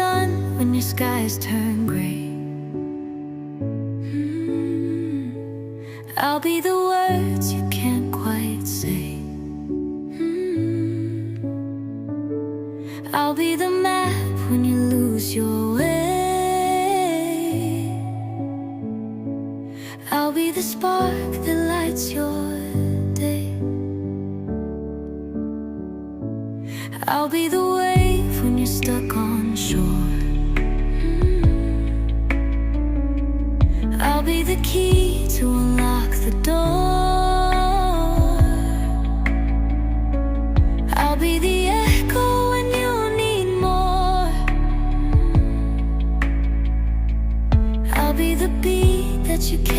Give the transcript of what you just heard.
sun when your skies turn gray. I'll be the words you can't quite say. I'll be the map when you lose your way. I'll be the spark that lights your day. I'll be the wave when you're stuck on shore. I'll be the key to unlock the door. I'll be the echo when you need more. I'll be the beat that you can't